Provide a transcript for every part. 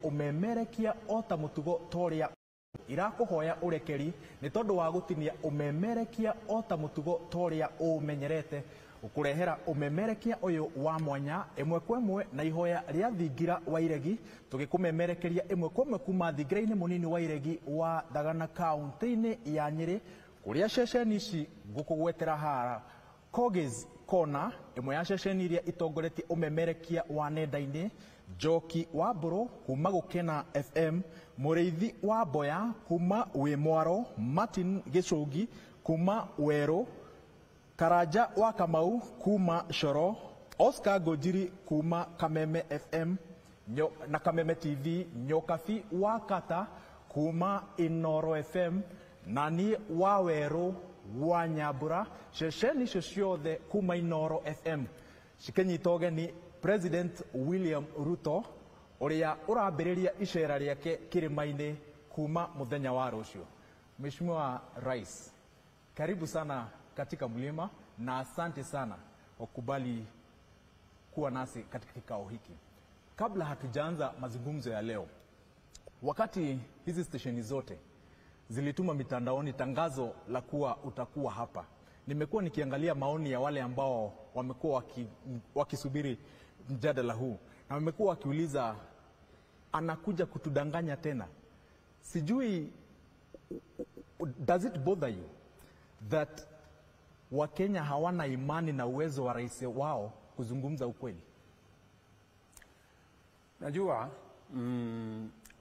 umemerekia ota mutugo toria irakuhoya urekeri ni tondu wa gutinia umemerekia ota mutugo toria umenyerete ukurehera umemerekia uyu wa mwanya imwe kwemwe na ihoya ria thingira wa iregi tugikumemerekeria imwe kwemwe kuma thingiraini munini wa iregi wa Dagana kaunti-ini ya Nyeri kuria ceceni ici ngukugwetera hara Kogi's Corner imwe ya ceceni iria itongoretie umemerekia wa nenda-ini Njoki wa Mburu kuma Gukena FM Mureithi wa Boya kuma Wimwaro Martin Gicugi kuma Weru Karanja wa Kamau kuma Shoro Oscar Gojiri kuma Kameme FM na Kameme TV Nyokafi wa Kata kuma Inoro FM nani wa Weru wa Nyambura ceceni ciothe kuma Inoro FM cikinyitoge ni President William Ruto uria urambiriria icera riake kirimaini kuma muthenya wa rucio. Mheshimiwa Rais, karibu sana katika Mlima na asante sana kwa kubali kuwa nasi katika kikao hiki. Kabla hatujaanza mazungumzo ya leo, wakati hizi stesheni zote zilituma mitandaoni tangazo la kuwa utakuwa hapa, nimekuwa nikiangalia maoni ya wale ambao wamekuwa wakisubiri mjadala huu na wamekuwa wakiuliza anakuja kutudanganya tena. Sijui, does it bother you that Wakenya hawana imani na uwezo wa rais wao kuzungumza ukweli? Najua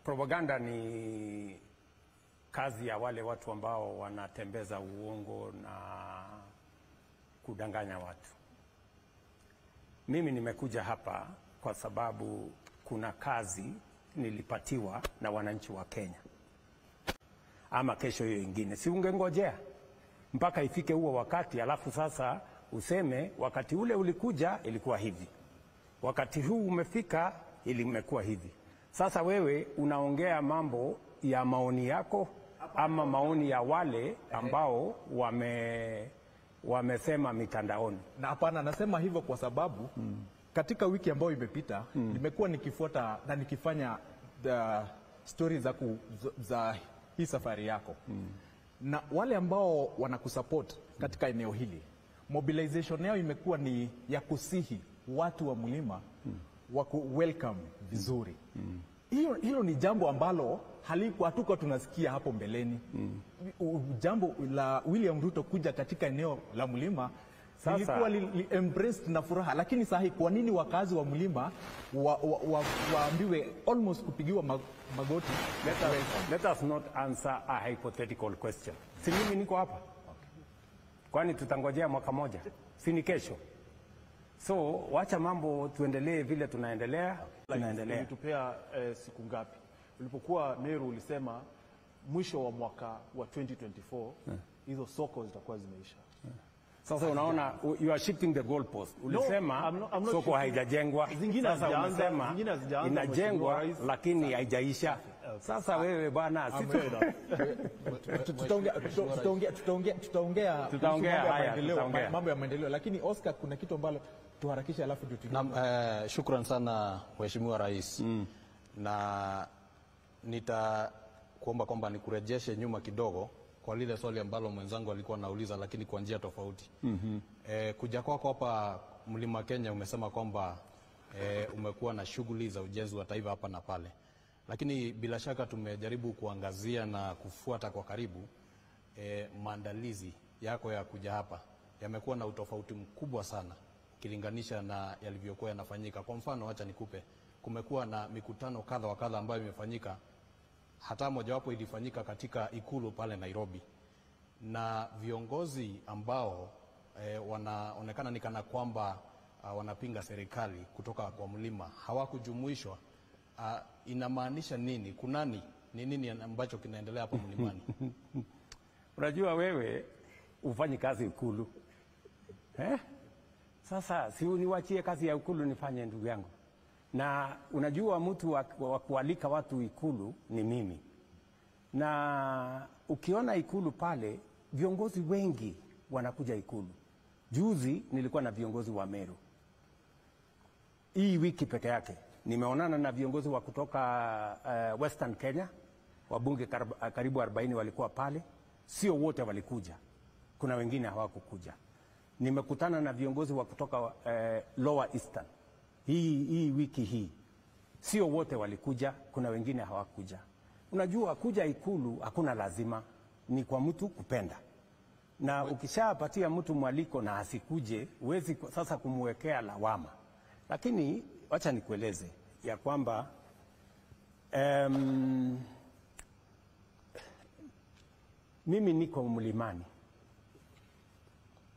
propaganda ni kazi ya wale watu ambao wanatembeza uongo na kudanganya watu. Mimi nimekuja hapa kwa sababu kuna kazi nilipatiwa na wananchi wa Kenya. Ama kesho hiyo ingine, si ungengojea mpaka ifike huo wakati alafu sasa useme wakati ule ulikuja ilikuwa hivi, wakati huu umefika imekuwa hivi. Sasa wewe unaongea mambo ya maoni yako ama maoni ya wale ambao wamesema mitandaoni. Na hapana, nasema hivyo kwa sababu katika wiki ambayo imepita nimekuwa nikifuata na nikifanya stories za hii safari yako na wale ambao wanakusupport katika eneo hili, mobilization yao imekuwa ni ya kusihi watu wa Mlima wa welcome vizuri. Hilo ni jambo ambalo hatuko tunasikia hapo mbeleni. Jambo la William Ruto kuja katika eneo la Mlima ilikuwa embraced na furaha, lakini sahi kwa nini wakazi wa Mlima waambiwe almost kupigiwa magoti? Let us not answer a hypothetical question. Si mimi niko hapa. Kwani tutangojea mwaka moja? Si ni kesho? So wacha mambo tuendelee vile tunaendelea. Tunaendelea. Ulitupea siku ngapi? Ulipokuwa Meru ulisema mwisho wa mwaka wa 2024 hizo soko zitakuwa zimeisha. Sasa unaona you are shifting the goalpost. Ulisema soko haijajengwa. Sasa unasema inajengwa lakini haijaisha. Sasa wewe bwana tutaongea mambo ya maendeleo, lakini Oscar kuna kitu ambalo tuharakisha alafu tutingie. Shukran sana Mheshimiwa Rais. Na nitakuomba kwamba nikurejeshe nyuma kidogo kwa lile swali ambalo mwenzangu alikuwa anauliza lakini kwa njia tofauti. Kuja kwako hapa Mlima Kenya umesema kwamba umekuwa na shughuli za ujenzi wa taifa hapa na pale. Lakini bila shaka tumejaribu kuangazia na kufuata kwa karibu maandalizi yako ya kuja hapa. Yamekuwa na utofauti mkubwa sana ukilinganisha na yalivyokuwa yanafanyika. Kwa mfano acha nikupe, kumekuwa na mikutano kadha wa kadha ambayo imefanyika. Hata mojawapo ilifanyika katika ikulu pale Nairobi, na viongozi ambao wanaonekana ni kana kwamba wanapinga serikali kutoka kwa Mlima hawakujumuishwa. Inamaanisha nini? Kunani ni nini ambacho kinaendelea hapa Mlimani? Unajua wewe ufanye kazi ikulu. Sasa si uniwachie kazi ya ikulu nifanye, ndugu yangu. Na unajua mtu wa kualika watu ikulu ni mimi. Na ukiona ikulu pale viongozi wengi wanakuja ikulu. Juzi nilikuwa na viongozi wa Meru. Hii wiki peke yake Nimeonana na viongozi wa kutoka Western Kenya, wabunge karibu 40 walikuwa pale. Sio wote walikuja, kuna wengine hawakukuja. Nimekutana na viongozi wa kutoka Lower Eastern hii wiki hii. Sio wote walikuja, kuna wengine hawakuja. Unajua, kuja Ikulu hakuna lazima, ni kwa mtu kupenda. Na ukishapatia mtu mwaliko na asikuje, huwezi sasa kumwekea lawama. Lakini wacha nikueleze ya kwamba mimi niko mlimani,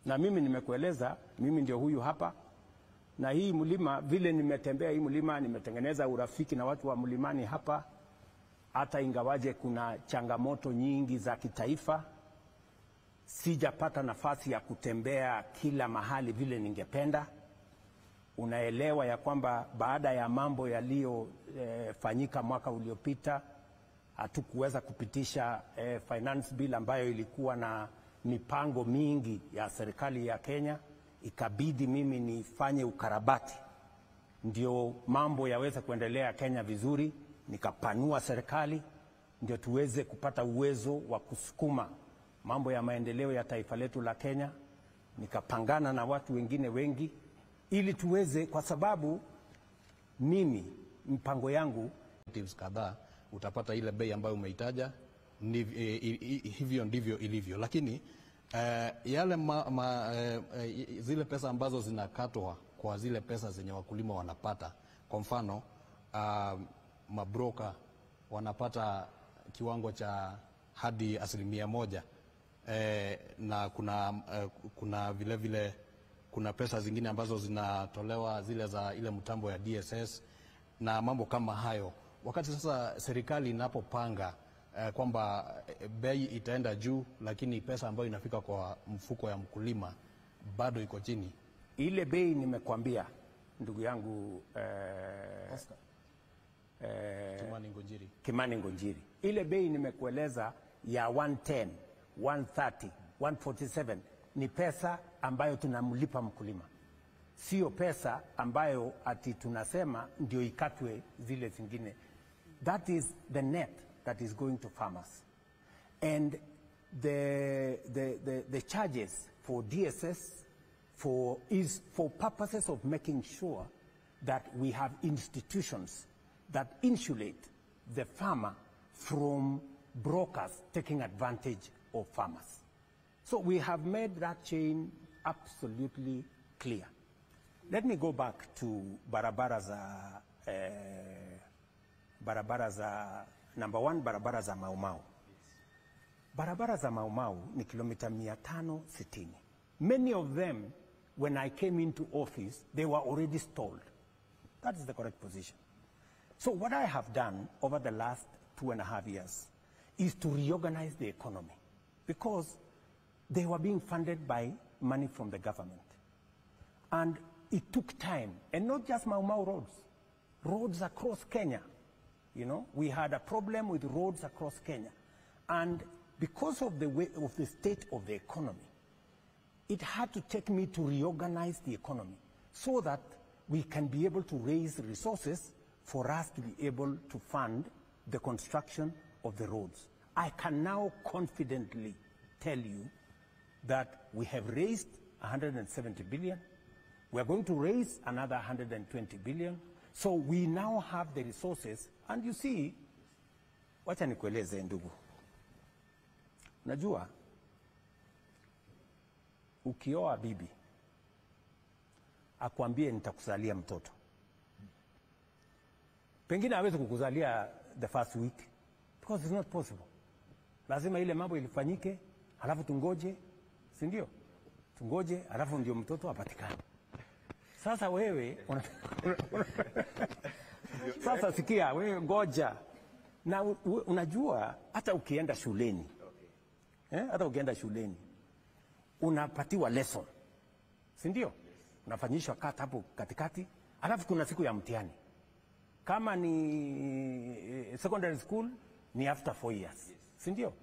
na mimi nimekueleza, mimi ndio huyu hapa. Na hii mlima, vile nimetembea hii mlima, nimetengeneza urafiki na watu wa mlimani hapa. Hata ingawaje kuna changamoto nyingi za kitaifa, sijapata nafasi ya kutembea kila mahali vile ningependa. Unaelewa ya kwamba baada ya mambo yaliyofanyika mwaka uliopita, hatukuweza kupitisha finance bill ambayo ilikuwa na mipango mingi ya serikali ya Kenya. Ikabidi mimi nifanye ukarabati ndio mambo yaweze kuendelea Kenya vizuri. Nikapanua serikali ndio tuweze kupata uwezo wa kusukuma mambo ya maendeleo ya taifa letu la Kenya. Nikapangana na watu wengine wengi ili tuweze, kwa sababu mimi mpango yangu kadhaa utapata ile bei ambayo umeitaja, hivyo ndivyo ilivyo. Lakini yale zile pesa ambazo zinakatwa kwa zile pesa zenye wakulima wanapata, kwa mfano mabroka wanapata kiwango cha hadi 1%, na kuna vile vile kuna pesa zingine ambazo zinatolewa zile za ile mtambo ya DSS na mambo kama hayo. Wakati sasa serikali inapopanga kwamba bei itaenda juu, lakini pesa ambayo inafika kwa mfuko ya mkulima bado iko chini. Ile bei nimekwambia ndugu yangu Kimani Ngonjiri, ile bei nimekueleza ya 110, 130, 147 ni pesa ambayo tunamlipa mkulima, sio pesa ambayo ati tunasema ndio ikatwe zile zingine. That is the net that is going to farmers, and the charges for DSS is for purposes of making sure that we have institutions that insulate the farmer from brokers taking advantage of farmers. So we have made that chain absolutely clear. Let me go back to barabara za number one, barabara za Mau Mau. Barabara za Mau Mau ni kilomita 560. Many of them, when I came into office, they were already stalled. That is the correct position. So what I have done over the last 2.5 years is to reorganize the economy, because they were being funded by money from the government. And it took time, and not just Mau Mau roads, roads across Kenya. You know, we had a problem with roads across Kenya. And because of the state of the economy, it had to take me to reorganize the economy so that we can be able to raise resources for us to be able to fund the construction of the roads. I can now confidently tell you that we have raised 170 billion. We are going to raise another 120 billion. So we now have the resources. And you see, wacha nikueleze ndugu. Najua, ukioa bibi, akwambie nitakuzalia mtoto, pengine hawezi kukuzalia the first week, because it's not possible. Lazima ile mambo ilifanyike, halafu tungoje, si ndio? Tungoje, halafu ndio mtoto apatikane. Sasa wewe, sasa sikia, wewe ngoja. Na unajua, hata ukienda shuleni, hata ukienda shuleni, unapatiwa lesson, si ndio? Unafanyishwa kata hapo katikati, halafu kuna siku ya mtihani. Kama ni secondary school, ni after 4 years, si ndio?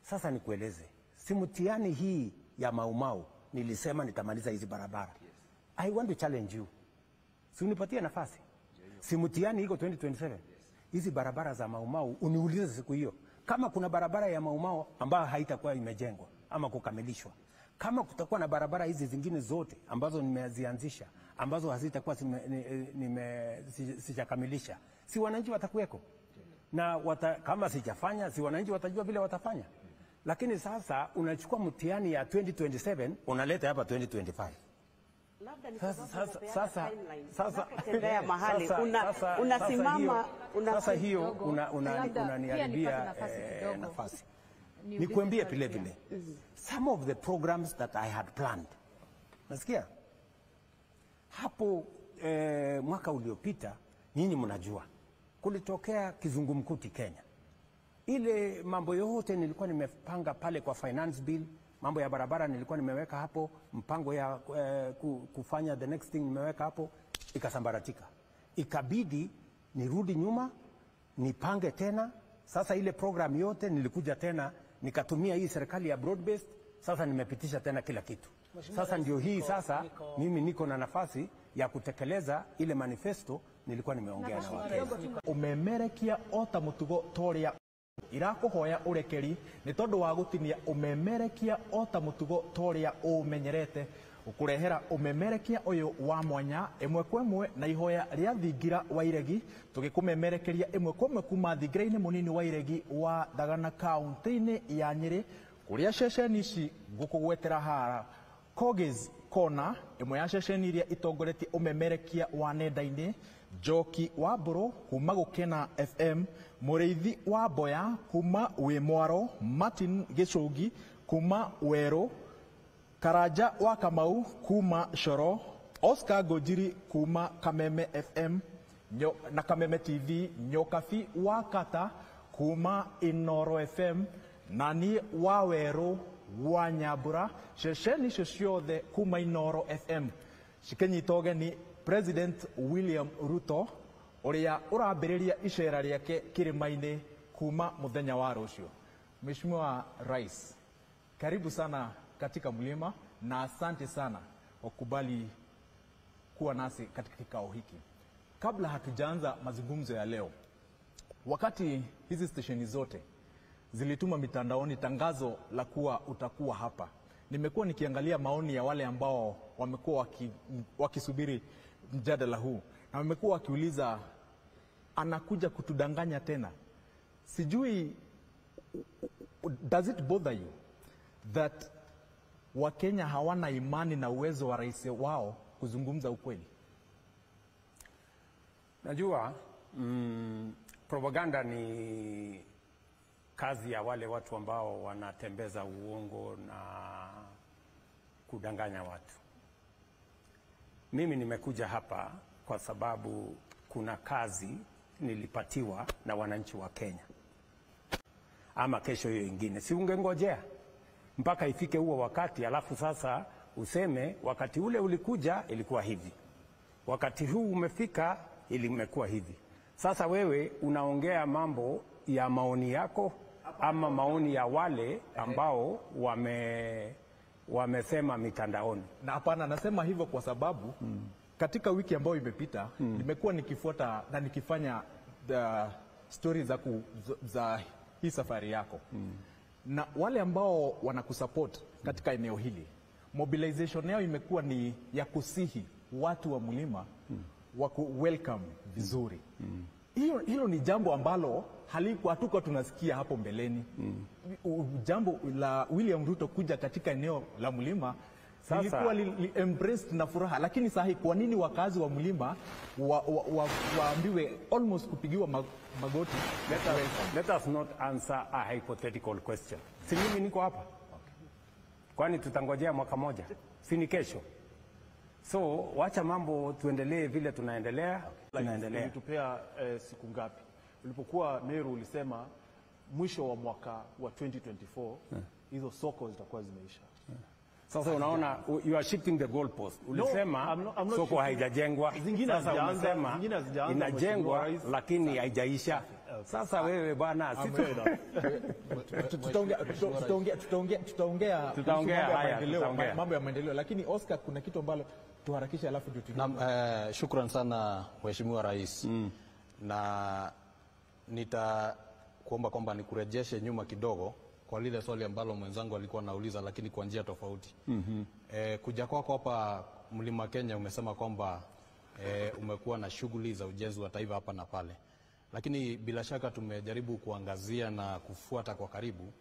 Sasa nikueleze, si mtihani hii ya Mau Mau nilisema nitamaliza hizi barabara. I want to challenge you. Si unipatie nafasi. Si mtihani iko 2027. Hizi barabara za Maumau uniulize siku hiyo kama kuna barabara ya Maumau ambayo haitakuwa imejengwa ama kukamilishwa. Kama kutakuwa na barabara hizi zingine zote ambazo nimezianzisha ambazo hazitakuwa sijakamilisha, si wananchi watakuweko? Na kama sijafanya, si wananchi watajua vile watafanya? Lakini sasa unachukua mtihani ya 2027 unaleta hapa 2025. Sasa hiyo unaniharibia nafasi. Nikwambie vile vile some of the programs that I had planned. Nasikia hapo mwaka uliopita, nyinyi mnajua kulitokea kizungumkuti Kenya. Ile mambo yote nilikuwa nimepanga pale kwa finance bill, mambo ya barabara nilikuwa nimeweka hapo, mpango ya kufanya the next thing nimeweka hapo, ikasambaratika. Ikabidi nirudi nyuma, nipange tena. Sasa ile program yote nilikuja tena nikatumia hii serikali ya broad based. Sasa nimepitisha tena kila kitu. Sasa ndio hii sasa mimi niko na nafasi ya kutekeleza ile manifesto nilikuwa nimeongea na Wakenya. Umemerekia ota mutugo toria irakuhoya urekeri ni tondu wa gutinia umemerekia ota mutugo toria umenyerete ukurehera umemerekia uyu wa mwanya imwe kwa imwe na ihoya ria thingira wa iregi tugikumemerekeria imwe kwa imwe kuma thingira-ini munini wa iregi wa Thagana kaunti-ini ya Nyeri kuria ceceni ici ngukugwetera hara Kogi's Corner imwe ya ceceni iria itongoretie umemerekia wa nenda-ini Njoki wa Mburu kuma Gukena FM, Mureithi wa Mboya kuma Wimwaro, Martin Gichungi kuma Weru, Karanja wa Kamau kuma Shoro, Oscar Gojiri kuma Kameme FM na Kameme TV, Nyokafi wa Kata kuma Inoro FM, nani wa Weru wa Nyambura, ceceni ciothe kuma Inoro FM. Cikinyita ni President William Ruto uria urambiriria icera riake kirima-ini kuma muthenya wa rucio. Mheshimiwa Rais, karibu sana katika mlima na asante sana kwa kubali kuwa nasi katika kikao hiki. Kabla hatujaanza mazungumzo ya leo, wakati hizi stesheni zote zilituma mitandaoni tangazo la kuwa utakuwa hapa, nimekuwa nikiangalia maoni ya wale ambao wamekuwa wakisubiri mjadala huu na wamekuwa wakiuliza anakuja kutudanganya tena. Sijui, does it bother you that Wakenya hawana imani na uwezo wa rais wao kuzungumza ukweli? Najua propaganda ni kazi ya wale watu ambao wanatembeza uongo na kudanganya watu. Mimi nimekuja hapa kwa sababu kuna kazi nilipatiwa na wananchi wa Kenya. Ama kesho hiyo ingine, si ungengojea mpaka ifike huo wakati alafu sasa useme wakati ule ulikuja ilikuwa hivi, wakati huu umefika imekuwa hivi. Sasa wewe unaongea mambo ya maoni yako ama maoni ya wale ambao wamesema mitandaoni. Na hapana, nasema hivyo kwa sababu katika wiki ambayo imepita nimekuwa nikifuata na nikifanya story za hii safari yako. Na wale ambao wanakusupport katika eneo hili, mobilization yao imekuwa ni ya kusihi watu wa mlima wa welcome vizuri. Hilo ni jambo ambalo hatuko tunasikia hapo mbeleni. Jambo la William Ruto kuja katika eneo la mlima lilikuwa embraced na furaha, lakini sahi kwa nini wakazi wa mlima waambiwe almost kupigiwa magoti? Let us not answer a hypothetical question. Si mimi niko hapa. Kwani tutangojea mwaka moja? Si ni kesho? So wacha mambo tuendelee vile tunaendelea. Ulitupea siku ngapi? Ulipokuwa Meru ulisema mwisho wa mwaka wa 2024 hizo soko zitakuwa zimeisha. Sasa unaona you are shifting the goalpost. Ulisema soko haijajengwa. Sasa unasema inajengwa lakini haijaisha. Sasa wewe bwana, tutaongea mambo ya maendeleo, lakini Oscar, kuna kitu ambalo tuharakishe alafu ndio tuingie. Naam, shukran sana Mheshimiwa Rais. Na nitakuomba kwamba nikurejeshe nyuma kidogo kwa lile swali ambalo mwenzangu alikuwa anauliza, lakini kwa njia tofauti. Kuja kwako hapa Mlima Kenya umesema kwamba umekuwa na shughuli za ujenzi wa taifa hapa na pale, lakini bila shaka tumejaribu kuangazia na kufuata kwa karibu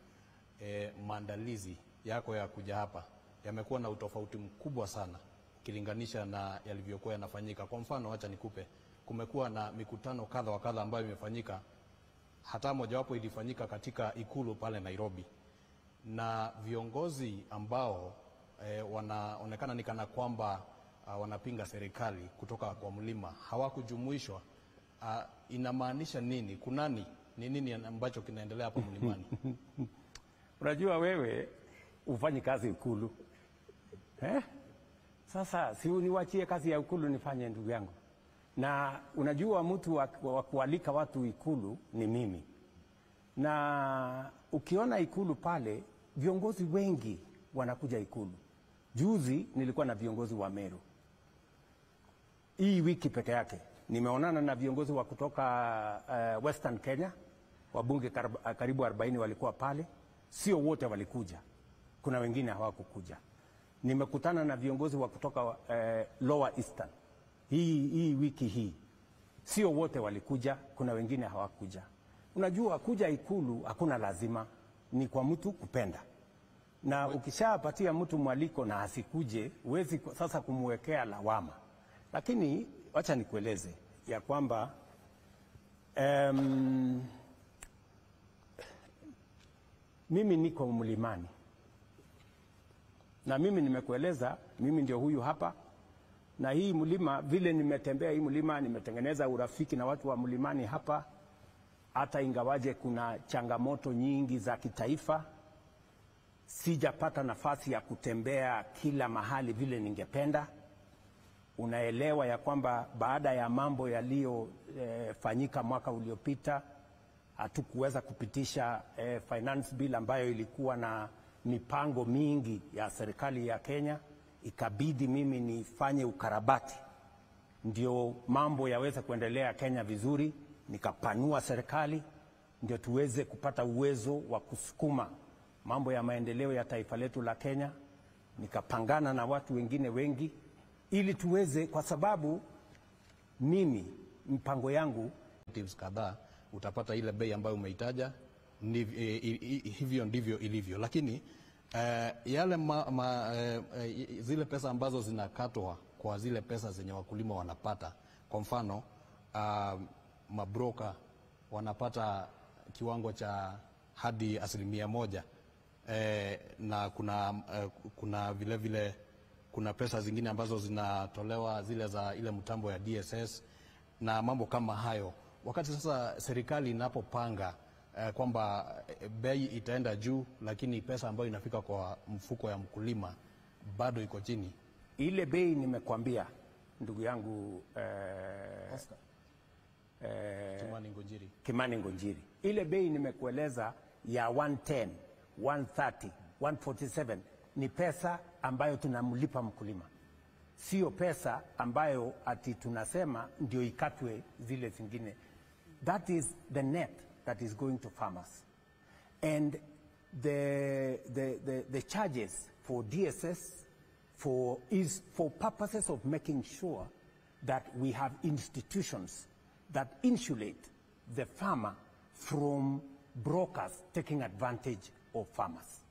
maandalizi yako ya kuja hapa yamekuwa na utofauti mkubwa sana ukilinganisha na yalivyokuwa yanafanyika. Kwa mfano, acha nikupe, kumekuwa na mikutano kadha wa kadha ambayo imefanyika, hata mojawapo ilifanyika katika ikulu pale Nairobi, na viongozi ambao wanaonekana ni kana kwamba wanapinga serikali kutoka kwa mlima hawakujumuishwa. Inamaanisha nini? Kunani? Ni nini ambacho kinaendelea hapa mlimani? Unajua wewe ufanye kazi ikulu. Sasa si uniwachie kazi ya ikulu nifanye, ndugu yangu. Na unajua mtu wa kualika watu ikulu ni mimi. Na ukiona ikulu pale, viongozi wengi wanakuja ikulu. Juzi nilikuwa na viongozi wa Meru. Hii wiki peke yake nimeonana na viongozi wa kutoka Western Kenya, wabunge karibu 40 walikuwa pale. Sio wote walikuja, kuna wengine hawakukuja. Nimekutana na viongozi wa kutoka Lower Eastern hii wiki hii. Sio wote walikuja, kuna wengine hawakuja. Unajua kuja ikulu hakuna lazima, ni kwa mtu kupenda. Na ukishapatia mtu mwaliko na asikuje, huwezi sasa kumwekea lawama. Lakini wacha nikueleze ya kwamba mimi niko mlimani. Na mimi nimekueleza, mimi ndio huyu hapa. Na hii mlima, vile nimetembea hii mlima, nimetengeneza urafiki na watu wa mlimani hapa. Hata ingawaje kuna changamoto nyingi za kitaifa, sijapata nafasi ya kutembea kila mahali vile ningependa. Unaelewa ya kwamba baada ya mambo yaliyofanyika mwaka uliopita, hatukuweza kupitisha finance bill ambayo ilikuwa na mipango mingi ya serikali ya Kenya. Ikabidi mimi nifanye ukarabati ndio mambo yaweze kuendelea Kenya vizuri. Nikapanua serikali ndio tuweze kupata uwezo wa kusukuma mambo ya maendeleo ya taifa letu la Kenya. Nikapangana na watu wengine wengi ili tuweze, kwa sababu mimi mpango yangu kadhaa utapata ile bei ambayo umeitaja, hivyo ndivyo ilivyo. Lakini yale zile pesa ambazo zinakatwa kwa zile pesa zenye wakulima wanapata, kwa mfano mabroka wanapata kiwango cha hadi 1%, na kuna vile vile kuna pesa zingine ambazo zinatolewa zile za ile mtambo ya DSS na mambo kama hayo. Wakati sasa serikali inapopanga kwamba bei itaenda juu, lakini pesa ambayo inafika kwa mfuko ya mkulima bado iko chini. Ile bei nimekwambia ndugu yangu Oscar Kimani Ngonjiri. Ile bei nimekueleza ya 110, 130, 147 ni pesa ambayo tunamlipa mkulima. Sio pesa ambayo ati tunasema ndio ikatwe zile zingine. That is the net that is going to farmers. And the charges for DSS is for purposes of making sure that we have institutions that insulate the farmer from brokers taking advantage of farmers.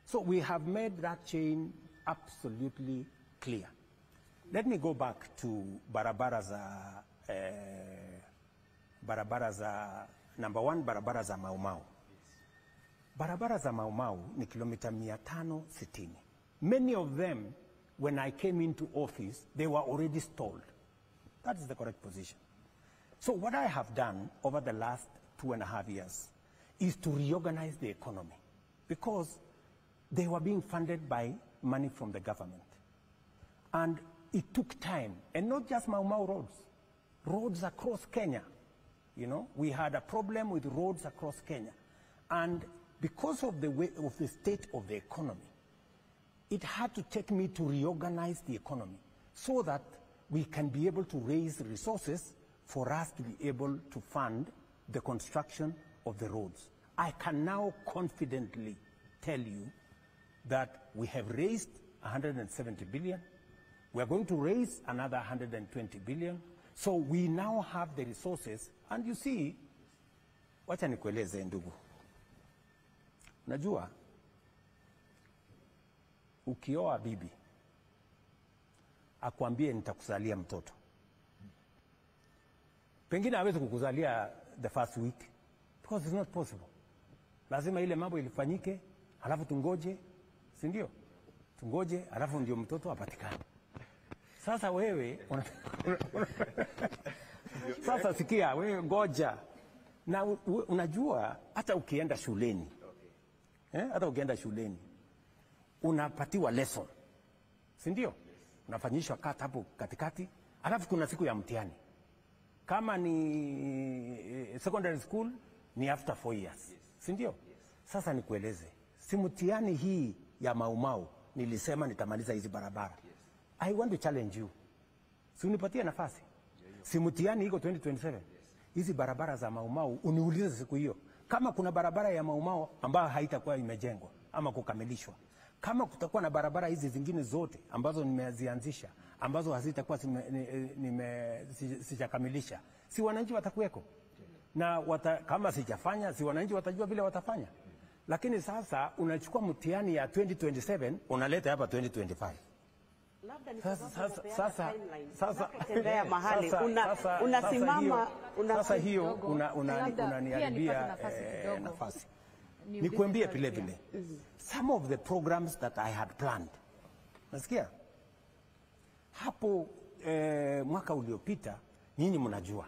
So we have made that chain absolutely clear. Let me go back to barabara za number one, barabara za Mau Mau. Barabara za Mau Mau ni kilomita 560. Many of them, when I came into office, they were already stalled. That is the correct position. So what I have done over the last 2.5 years is to reorganize the economy, because they were being funded by money from the government. And it took time, and not just Mau Mau roads, roads across Kenya. You know, we had a problem with roads across Kenya. And because of the state of the economy, it had to take me to reorganize the economy so that we can be able to raise resources for us to be able to fund the construction of the roads. I can now confidently tell you that we have raised 170 billion. We are going to raise another 120 billion. So we now have the resources. And you see, wacha nikueleze ndugu. Najua, ukioa bibi, akwambie nitakuzalia mtoto. Pengine hawezi kukuzalia the first week, because it's not possible. Lazima ile mambo ilifanyike, halafu tungoje, si ndio? Tungoje, halafu ndio mtoto apatikane. Sasa wewe, sasa sikia, wewe ngoja. Na unajua, hata ukienda shuleni, hata ukienda shuleni, unapatiwa lesson, si ndio? Unafanyishwa kata hapo katikati, halafu kuna siku ya mtihani. Kama ni secondary school, ni after 4 years, si ndio? Sasa nikueleze, si mtihani hii ya Maumau nilisema nitamaliza hizi barabara. I want to challenge you. Si unipatie nafasi. Si mtihani iko 2027. Hizi barabara za Maumau uniulize siku hiyo. Kama kuna barabara ya Maumau ambayo haitakuwa imejengwa ama kukamilishwa. Kama kutakuwa na barabara hizi zingine zote ambazo nimezianzisha, ambazo hazitakuwa sijakamilisha, si wananchi watakuweko? Na kama sijafanya, si wananchi watajua vile watafanya? Lakini sasa unachukua mtihani ya 2027 unaleta hapa 2025. Sasa hiyo unaniharibia nafasi. Nikuambie vile vile, some of the programs that I had planned, nasikia hapo mwaka uliopita, nyinyi mnajua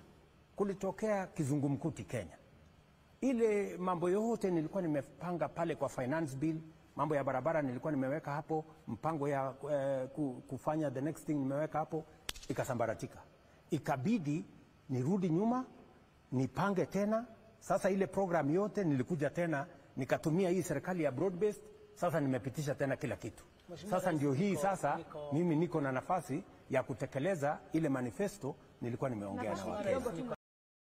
kulitokea kizungumkuti Kenya. Ile mambo yote nilikuwa nimepanga pale kwa finance bill, mambo ya barabara nilikuwa nimeweka hapo, mpango ya kufanya the next thing nimeweka hapo, ikasambaratika. Ikabidi nirudi nyuma, nipange tena. Sasa ile program yote nilikuja tena, nikatumia hii serikali ya broad based, sasa nimepitisha tena kila kitu. Sasa ndio hii sasa mimi niko na nafasi ya kutekeleza ile manifesto nilikuwa nimeongea na watu.